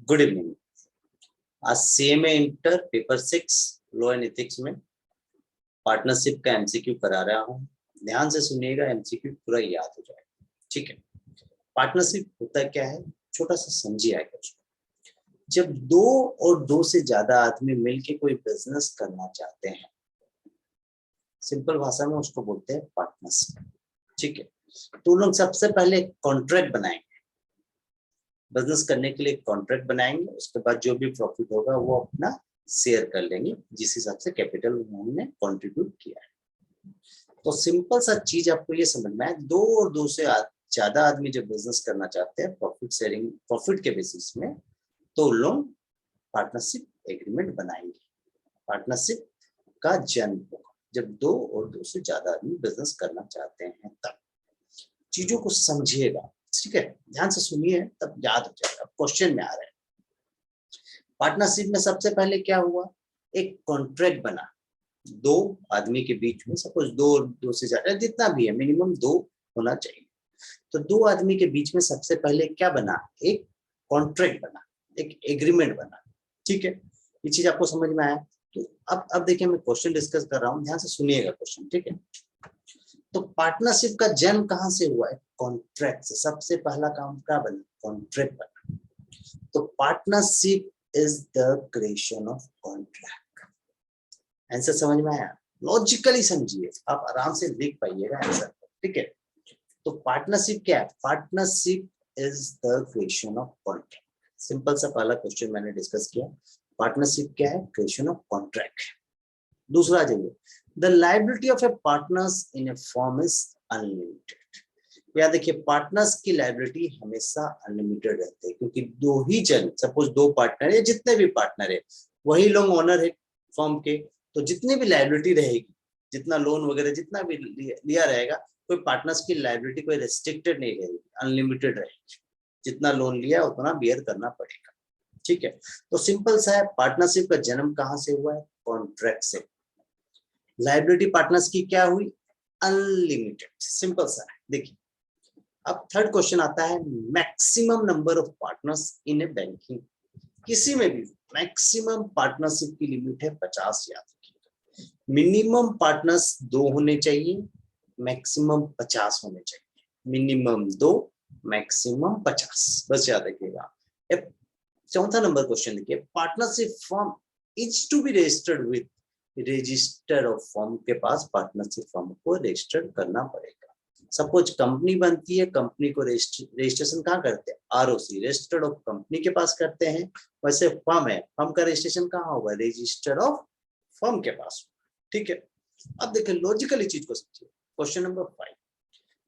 Good evening. आज CMA inter paper 6 law and ethics में partnership का एमसीक्यू करा रहा हूँ। ध्यान से सुनिएगा, एमसीक्यू पूरा याद हो जाएगा। ठीक है। पार्टनरशिप होता क्या है, छोटा सा समझिए आएगा। जब दो और दो से ज्यादा आदमी मिलके कोई बिजनेस करना चाहते हैं, सिंपल भाषा में उसको बोलते हैं पार्टनरशिप। ठीक है। तो लोग सबसे पहले कॉन्ट्रैक्ट बनाएंगे, बिजनेस करने के लिए कॉन्ट्रैक्ट बनाएंगे। उसके बाद जो भी प्रॉफिट होगा वो अपना शेयर कर लेंगे, जिस हिसाब से कैपिटल उन्होंने कंट्रीब्यूट किया है। तो सिंपल सा चीज आपको ये समझ में आए, दो और दो से ज्यादा आदमी जब बिजनेस करना चाहते हैं प्रॉफिट शेयरिंग, प्रॉफिट के बेसिस में, तो लोग पार्टनरशिप एग्रीमेंट बनाएंगे। पार्टनरशिप का जन्म होगा जब दो और दो से ज्यादा आदमी बिजनेस करना चाहते हैं। तब चीजों को समझिएगा, ठीक है, ध्यान से सुनिए, तब याद हो जाएगा। क्वेश्चन में आ रहा है, पार्टनरशिप में सबसे पहले क्या हुआ, एक कॉन्ट्रैक्ट बना दो आदमी के बीच में। सपोज दो से ज्यादा, जितना भी है, मिनिमम दो होना चाहिए। तो दो आदमी के बीच में सबसे पहले क्या बना, एक कॉन्ट्रैक्ट बना, एक एग्रीमेंट बना। ठीक है, ये चीज आपको समझ में आया। तो अब देखिए, मैं क्वेश्चन डिस्कस कर रहा हूँ, ध्यान से सुनिएगा क्वेश्चन। ठीक है। तो पार्टनरशिप का जन्म कहां से हुआ है, कॉन्ट्रैक्ट से। सबसे पहला काम क्या बना, कॉन्ट्रैक्ट बना। तो partnership is the creation of contract. Answer समझ में आया, लॉजिकली समझिए, आप आराम से लिख पाइएगा आंसर। ठीक है। तो पार्टनरशिप क्या है, partnership is the creation of contract. Simple सा पहला क्वेश्चन मैंने डिस्कस किया, पार्टनरशिप क्या है, क्रिएशन ऑफ कॉन्ट्रैक्ट। दूसरा जाइए, the liability of A partners in A firm is unlimited. या देखिए, पार्टनर्स की लायबिलिटी हमेशा अनलिमिटेड रहती है, क्योंकि दो ही जन, सपोज दो पार्टनर है, जितने भी पार्टनर है वही लोग ओनर है फर्म के, तो जितनी भी लायबिलिटी रहेगी, जितना लोन वगैरह जितना भी लिया रहेगा, कोई पार्टनर्स की लायबिलिटी कोई रेस्ट्रिक्टेड नहीं रहेगी, अनलिमिटेड रहेगी। जितना लोन लिया उतना बियर करना पड़ेगा। ठीक है। तो सिंपल सा है, पार्टनरशिप का जन्म कहां से हुआ है, कॉन्ट्रैक्ट से। लायबिलिटी पार्टनर्स की क्या हुई, अनलिमिटेड। सिंपल सा है। देखिए, अब थर्ड क्वेश्चन आता है, maximum number of partners in A banking. किसी में भी मैक्सिमम पार्टनरशिप की लिमिट है 50। याद रखिएगा, मिनिमम पार्टनर्स 2 होने चाहिए, मैक्सिमम 50 होने चाहिए। मिनिमम 2, मैक्सिमम 50, बस याद रखिएगा। चौथा नंबर क्वेश्चन देखिए, partnership firm is to be registered with registrar of firm. के पास पार्टनरशिप फॉर्म को रजिस्टर्ड करना पड़ेगा। सपोज कंपनी बनती है, कंपनी को रजिस्ट्रेशन कहाँ करते हैं, आरओसी, रजिस्टर्ड ऑफ कंपनी के पास करते हैं। वैसे फर्म है, फर्म का रजिस्ट्रेशन कहाँ होगा, रजिस्टर ऑफ फर्म के पास। ठीक है। अब देखिए, लॉजिकली चीज को समझिए। Question number 5,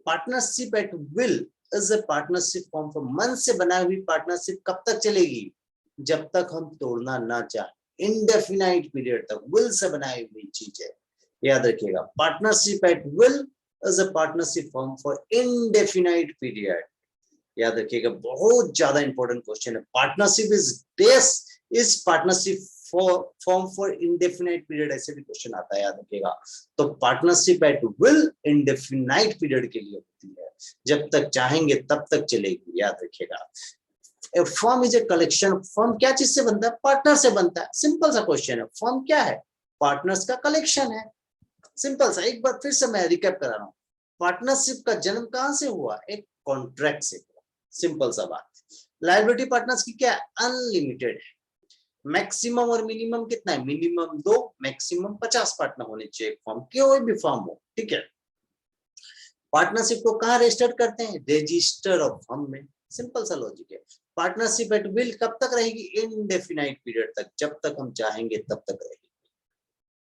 partnership at will is a partnership form for. मन से बनाई हुई पार्टनरशिप कब तक चलेगी, जब तक हम तोड़ना ना चाहे, इनडेफिनाइट पीरियड तक। विल से बनाई हुई चीज है, याद रखिएगा। Partnership at will is a partnership form for indefinite period। याद रखिएगा, बहुत ज्यादा इंपॉर्टेंट क्वेश्चन है। Partnership is partnership form for indefinite period, ऐसे भी क्वेश्चन आता है, याद रखिएगा। तो partnership at will indefinite period के लिए होती है, जब तक चाहेंगे तब तक चलेगी, याद रखिएगा। Firm is a collection. Firm क्या चीज से बनता है, पार्टनर से बनता है। सिंपल सा क्वेश्चन है, फर्म क्या है, पार्टनर्स का कलेक्शन है। सिंपल सा, एक बार फिर से मैं रिकैप करा रहा हूं। पार्टनरशिप का जन्म कहां से हुआ, एक कॉन्ट्रैक्ट से हुआ। सिंपल सा बात। लायबिलिटी पार्टनर्स की क्या है, अनलिमिटेड है। मैक्सिमम और मिनिमम कितना है, मिनिमम 2, मैक्सिमम 50 पार्टनर होने चाहिए फॉर्म, कोई भी फॉर्म हो। ठीक है। पार्टनरशिप को कहां रजिस्टर करते हैं, रजिस्टर ऑफ फर्म में। सिंपल सा लॉजिक है। पार्टनरशिप एट विल कब तक रहेगी, इनडेफिनाइट पीरियड तक, जब तक हम चाहेंगे तब तक रहेगी।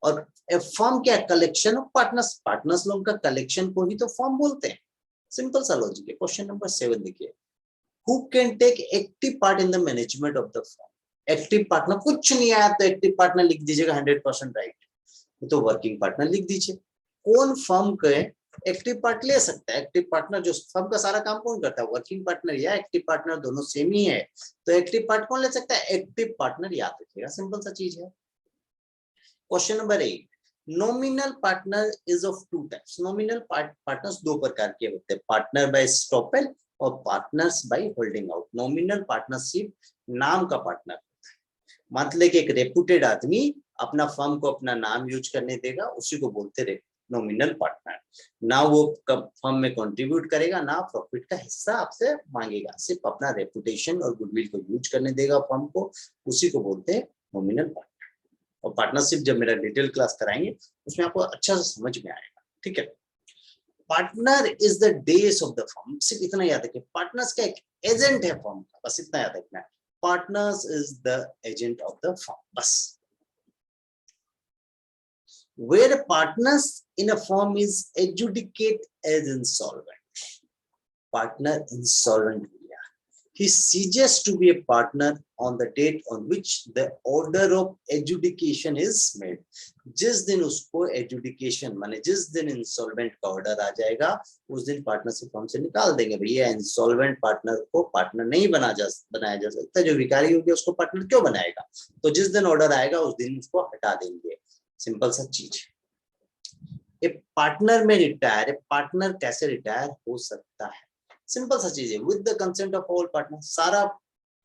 और फॉर्म क्या है, कलेक्शन ऑफ पार्टनर्स। पार्टनर्स लोगों का कलेक्शन को ही तो फॉर्म बोलते हैं। सिंपल सा लॉजिक है। क्वेश्चन नंबर 7 देखिए, who can take active part in the management of the firm. Active partner, कुछ नहीं आया तो एक्टिव पार्टनर लिख दीजिएगा, 100% राइट। तो वर्किंग पार्टनर लिख दीजिए। कौन फर्म के एक्टिव पार्ट ले सकता है, एक्टिव पार्टनर जो फर्म का सारा काम कौन करता है, वर्किंग पार्टनर या एक्टिव पार्टनर, दोनों सेम ही है। तो एक्टिव पार्ट कौन ले सकता है, एक्टिव पार्टनर, याद रखिएगा। सिंपल सा चीज है। Question number 8, nominal partner is of 2 types. Nominal partners 2 प्रकार के होते हैं, पार्टनर बाय स्टॉपेल और partners by holding out. Nominal partnership नाम का पार्टनर, मतलब कि एक रेपुटेड आदमी अपना फर्म को अपना नाम यूज करने देगा, उसी को बोलते रहे नॉमिनल पार्टनर। ना वो फर्म में कंट्रीब्यूट करेगा, ना प्रॉफिट का हिस्सा आपसे मांगेगा, सिर्फ अपना रेपुटेशन और गुडविल को यूज करने देगा फर्म को, उसी को बोलते हैं नॉमिनल पार्टनर। और पार्टनरशिप जब मेरा डिटेल क्लास कराएंगे उसमें आपको अच्छा से समझ में आएगा, ठीक है। Partner is the days of the firm, सिर्फ इतना याद रखिए, पार्टनर्स का एक एजेंट है फर्म का, बस इतना याद रखना है, partners is the agent of the firm, बस। Where partners in a firm is adjudicate as insolvent, partner insolvent हो गया, he ceases to be a partner on the date on which the order of adjudication is made। जिस दिन उसको adjudication माने जिस दिन insolvent का order आ जाएगा, उस दिन पार्टनरशिप फर्म से निकाल देंगे। भैया insolvent पार्टनर को पार्टनर नहीं बनाया जा सकता, जो भिखारी हो गया उसको पार्टनर क्यों बनाएगा, तो जिस दिन ऑर्डर आएगा उस दिन उसको हटा देंगे, सिंपल सा चीज। एक पार्टनर में रिटायर, पार्टनर कैसे रिटायर हो सकता है, सिंपल सा चीज है, with the consent of all partner, सारा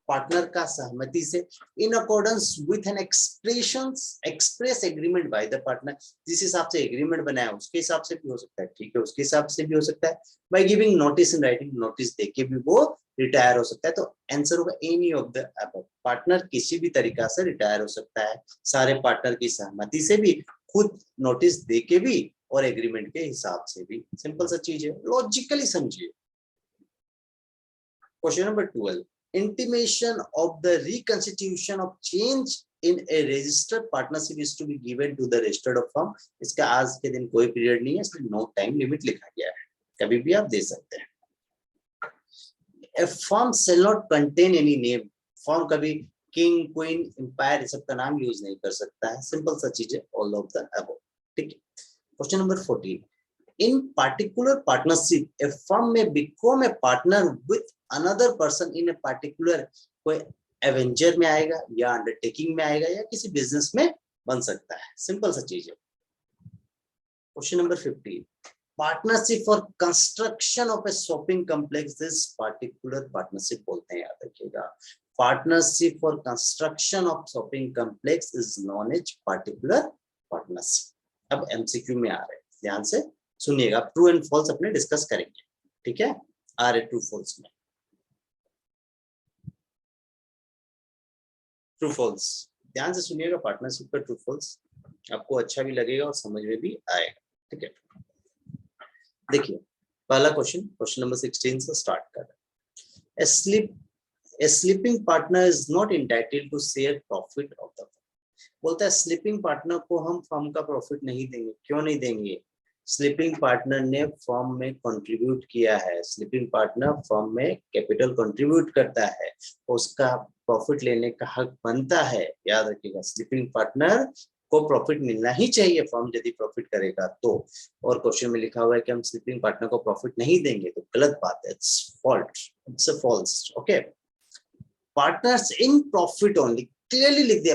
पार्टनर का सहमति से, in accordance with an express agreement by the partner, जिस हिसाब से एग्रीमेंट बनाया उसके हिसाब से भी हो सकता है, ठीक है, उसके हिसाब से भी हो सकता है, by giving notice in writing, notice देके भी वो रिटायर हो सकता है। तो आंसर होगा any of the above, partner किसी भी तरीका से रिटायर हो सकता है, सारे पार्टनर की सहमति से भी, खुद नोटिस देके भी, और एग्रीमेंट के हिसाब से भी, सिंपल सा चीज है, लॉजिकली समझिए। Question number 12, intimation of the reconstitution of change in a registered partnership is to be given to the registered of firm। इसका आज के दिन कोई पीरियड नहीं है, इसलिए नो टाइम लिमिट लिखा गया है, कभी भी आप दे सकते हैं। A firm shall not contain any name, firm कभी किंग क्वीन एम्पायर ये सब का नाम यूज नहीं कर सकता है, सिंपल सा चीज है, ऑल ऑफ द अबव, ठीक है। Question number 14, in particular partnership a firm may become a partner with another person in a particular, कोई एवेंचर में आएगा या अंडरटेकिंग में आएगा या किसी बिजनेस में बन सकता है, सिंपल सा चीज है। Question number 15, partnership for construction of a shopping complex, this particular partnership बोलते हैं, याद रखिएगा, partnership for construction of shopping complex is known as particular partnership. अब एमसीक्यू में आ रहे हैं, ध्यान से सुनिएगा, ट्रू एंड फॉल्स अपने डिस्कस करेंगे, ठीक है, आ रहे ट्रू फॉल्स में। ट्रू फॉल्स ध्यान से सुनिएगा, पार्टनरशिप का ट्रू फॉल्स आपको अच्छा भी लगेगा और समझ में भी आएगा, ठीक है। देखिए पहला क्वेश्चन, क्वेश्चन नंबर 16 से स्टार्ट कर रहे हैं। A sleeping partner is not entitled to share profit of the firm। बोलता है स्लीपिंग पार्टनर को हम फर्म का प्रॉफिट नहीं देंगे, क्यों नहीं देंगे, स्लीपिंग पार्टनर ने फर्म में कंट्रीब्यूट किया है, स्लीपिंग पार्टनर फर्म में कैपिटल कंट्रीब्यूट करता है, उसका प्रॉफिट लेने का हक बनता है, याद रखिएगा, स्लीपिंग पार्टनर को प्रॉफिट मिलना ही चाहिए फर्म यदि प्रॉफिट करेगा तो। और क्वेश्चन में लिखा हुआ है कि हम स्लीपिंग पार्टनर को प्रॉफिट नहीं देंगे, तो गलत बात है, it's fault, it's a false, okay. Partners in profit only, clearly लिख दिया,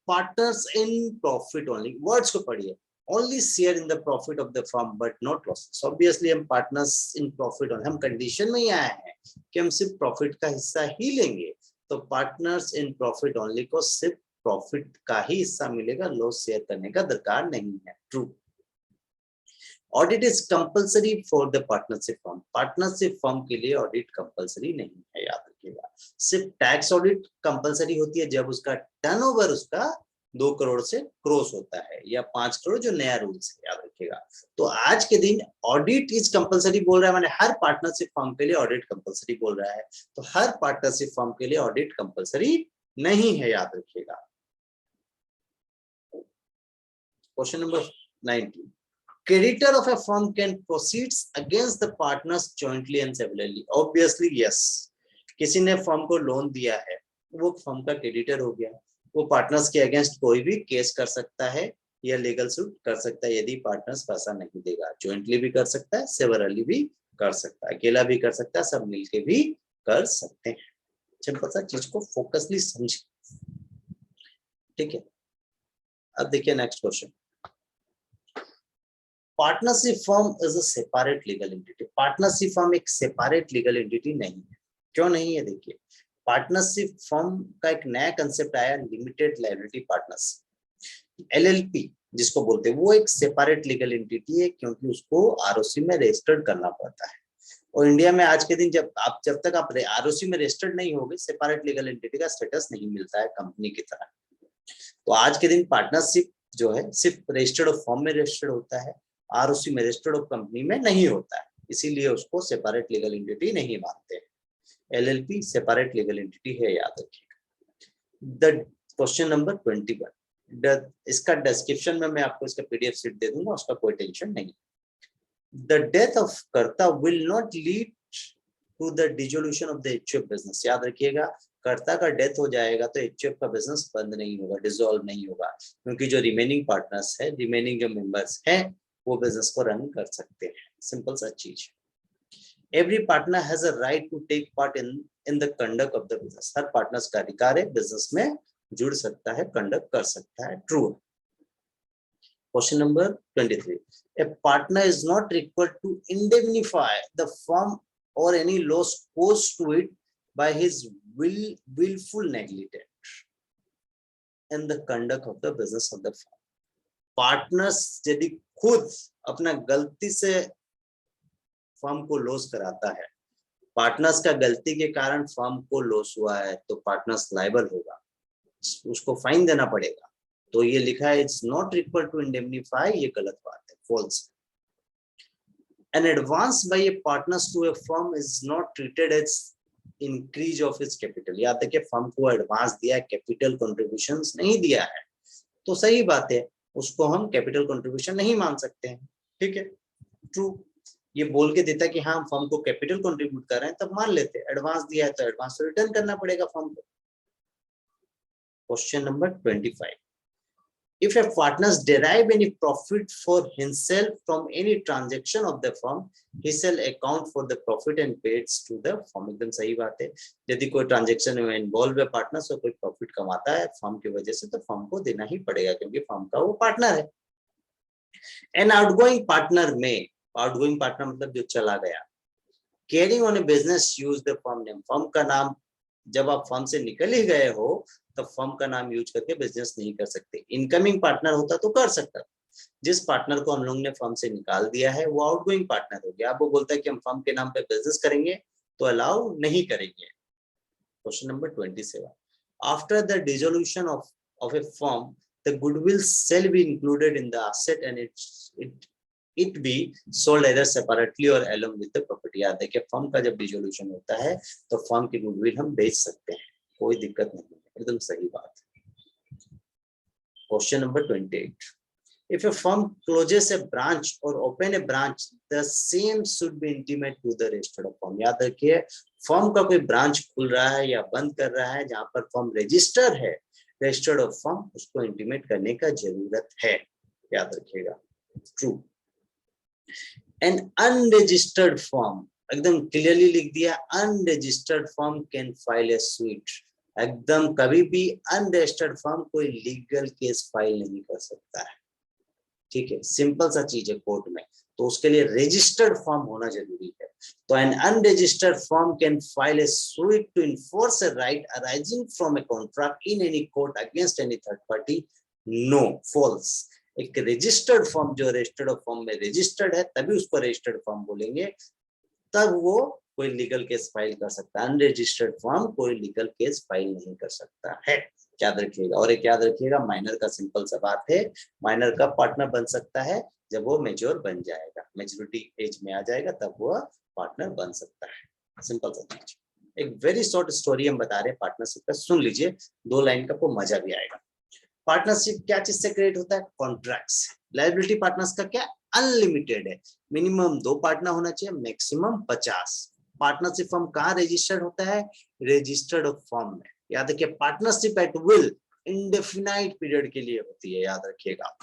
partners in profit only, words को पढ़िए, only share in the profit of the firm but not losses। obviously हम partners in profit on, हम condition में ही आए हैं कि हम सिर्फ प्रॉफिट का हिस्सा ही लेंगे, तो पार्टनर्स इन प्रॉफिट ओनली को सिर्फ प्रॉफिट का ही हिस्सा मिलेगा, लॉस शेयर करने का दरकार नहीं है, true. Audit is compulsory for the partnership firm, partnership firm के लिए ऑडिट कंपलसरी नहीं है, याद रखिएगा। सिर्फ टैक्स ऑडिट कंपलसरी होती है जब उसका टर्नओवर उसका 2 करोड़ से क्रॉस होता है, या 5 करोड़, जो नया रूल्स है, याद रखिएगा। तो आज के दिन ऑडिट इज कंपलसरी बोल रहा है, माने हर पार्टनरशिप फर्म के लिए ऑडिट कंपलसरी बोल रहा है, तो हर पार्टनरशिप फर्म के लिए ऑडिट कंपलसरी नहीं है, याद रखिएगा। Question number 19, creditor of a firm can proceed against the partners jointly and severally। obviously yes, किसी ने फर्म को लोन दिया है, वो फर्म का क्रेडिटर हो गया, वो पार्टनर्स के अगेंस्ट कोई भी केस कर सकता है या लीगल सूट कर सकता है, यदि पार्टनर्स पैसा नहीं देगा, जॉइंटली भी कर सकता है, सेवरली भी कर सकता है, अकेला भी कर सकता है, सब मिलके भी कर सकते हैं, सिंपल सा चीज को फोकसली समझिए, ठीक है। अब देखिए next question, partnership firm is a separate legal entity. Partnership firm एक सेपरेट लीगल एंटिटी नहीं है। क्यों नहीं है? देखिए, पार्टनरशिप फर्म का एक नया कंसेप्ट आया, लिमिटेड लायबिलिटी पार्टनरशिप, एलएलपी जिसको बोलते हैं, वो एक सेपरेट लीगल एंटिटी है, क्योंकि उसको आरओसी में रजिस्टर्ड करना पड़ता है। और इंडिया में आज के दिन जब तक आप आरओसी में रजिस्टर्ड नहीं होगे, सेपरेट लीगल एंटिटी का स्टेटस नहीं मिलता है कंपनी की तरह। तो आज के दिन पार्टनरशिप जो है सिर्फ रजिस्टर्ड ऑफ फर्म में रजिस्टर्ड होता है, आरओसी में रजिस्टर्ड ऑफ कंपनी में नहीं होता है, इसीलिए उसको सेपरेट लीगल एंटिटी नहीं मानते हैं। एलएलपी सेपरेट लीगल एंटिटी है, याद रखिएगा। द क्वेश्चन नंबर 21, इसका डिस्क्रिप्शन में मैं आपको इसका पीडीएफ शीट दे दूंगा, उसका कोई टेंशन नहीं। The death of karta will not lead to the dissolution of the HUF business. याद रखिएगा, कर्ता का डेथ हो जाएगा तो एचयूएफ का बिजनेस बंद नहीं होगा, डिसॉल्व नहीं होगा, क्योंकि जो रिमेनिंग पार्टनर्स है, रिमेनिंग जो मेंबर्स हैं, वो बिजनेस को रन कर सकते हैं। सिंपल सा चीज। Every partner has a right to take part in the conduct of the business. हर पार्टनर्स का अधिकार है बिजनेस में जुड़ सकता है, कंडक्ट कर सकता है। True. Question number 23. A partner is not required to indemnify the firm or any loss caused to it by his willful negligence in the conduct of the business of the firm. Partners यदि खुद अपना गलती से firm को loss कराता है, partners का गलती के कारण फर्म को लॉस हुआ है, तो पार्टनर्स लायबल होगा, उसको फाइन देना पड़ेगा। तो ये लिखा है it's not required to indemnify, ये गलत बात है, false. An advance by a partners to a firm is not treated as increase of its capital. याद है कि फर्म को एडवांस दिया, कैपिटल कंट्रीब्यूशंस नहीं दिया है, तो सही बात है, उसको हम कैपिटल कंट्रीब्यूशन नहीं मान सकते हैं। ठीक है, ट्रू। ये बोल के देता कि हाँ हम फर्म को कैपिटल कंट्रीब्यूट कर रहे हैं, तब मान लेते। एडवांस दिया है तो एडवांस रिटर्न करना पड़ेगा फर्म को। Question number 25. If a partner derive any profit for himself from any transaction of the firm, he shall account for the profit and pays to the firm. एकदम सही बात है। यदि कोई ट्रांजेक्शन में इन्वॉल्व है पार्टनर्स और कोई प्रॉफिट कमाता है फर्म की वजह से, तो फर्म को देना ही पड़ेगा, क्योंकि फर्म का वो पार्टनर है। एन आउटगोइंग पार्टनर में, आउटगोइंग पार्टनर मतलब जो चला गया, carrying on A business use the firm name. Firm का नाम, जब आप फर्म से निकल ही गए हो तो फर्म का नाम यूज करके बिजनेस नहीं कर सकते। इनकमिंग पार्टनर होता तो कर सकता। जिस पार्टनर को हम लोग ने फर्म से निकाल दिया है वो आउटगोइंग पार्टनर हो गया। अब वो बोलता है कि हम फर्म के नाम पे बिजनेस करेंगे, तो अलाउ नहीं करेंगे। Question number 27. After the dissolution of A firm, the goodwill shall be included in the asset and it be sold either separately or along with the property. याद है कि फर्म का जब डिसोल्यूशन होता है तो फर्म की गुडविल हम बेच सकते हैं, कोई दिक्कत नहीं है, एकदम सही बात है। Question number 28. If a firm closes a branch or open a branch, the same should be intimate to the registered firm. याद रखिए, फर्म का कोई ब्रांच खुल रहा है या बंद कर रहा है जहां पर फर्म रजिस्टर है, रजिस्टर्ड ऑफ फर्म, उसको इंटीमेट करने का जरूरत है, याद रखिएगा। ट्रू। एन अनरजिस्टर्ड फर्म, एकदम क्लियरली लिख दिया, unregistered firm can file a suit. एकदम कभी भी अनरजिस्टर्ड फर्म कोई लीगल केस फाइल नहीं कर सकता है। ठीक है, सिंपल सा चीज है कोर्ट में, तो उसके लिए रजिस्टर्ड फर्म होना जरूरी है। तो an unregistered firm can file a suit to enforce a right arising from a contract in any court against any third party. No, false. एक रजिस्टर्ड फर्म जो रजिस्टर्ड फर्म में रजिस्टर्ड है तभी उसको रजिस्टर्ड फर्म बोलेंगे, तब वो कोई लीगल केस फाइल कर सकता है। अनरजिस्टर्ड फर्म कोई लीगल केस फाइल नहीं कर सकता है, याद रखिएगा। और एक याद रखिएगा, माइनर का सिंपल सा बात है, माइनर का पार्टनर बन सकता है जब वो मेच्योर बन जाएगा, मेच्योरिटी एज में आ जाएगा, तब वो पार्टनर बन सकता है। सिंपल सा चीज। एक वेरी शॉर्ट स्टोरी हम बता रहे हैं पार्टनरशिप का, सुन लीजिए, 2 लाइन का, आपको मजा भी आएगा। पार्टनरशिप क्या चीज से क्रिएट होता है? कॉन्ट्रैक्ट्स। लायबिलिटी पार्टनर्स का क्या? अनलिमिटेड है, मिनिमम 2 पार्टनर होना चाहिए, मैक्सिमम 50। पार्टनरशिप फर्म कहाँ रजिस्टर्ड होता है? रजिस्टर्ड फर्म में। याद रखिए, partnership at will indefinite period के लिए होती है, याद रखिएगा।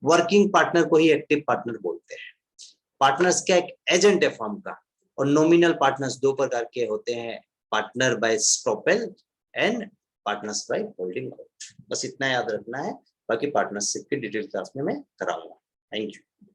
वर्किंग पार्टनर को ही एक्टिव पार्टनर बोलते हैं। पार्टनर्स क्या? एक एजेंट है फर्म का। और नॉमिनल पार्टनर्स 2 प्रकार के होते हैं, partner by estoppel and partners by holding out. बस इतना याद रखना है, बाकी पार्टनरशिप की डिटेल क्लास में मैं कराऊंगा। Thank you.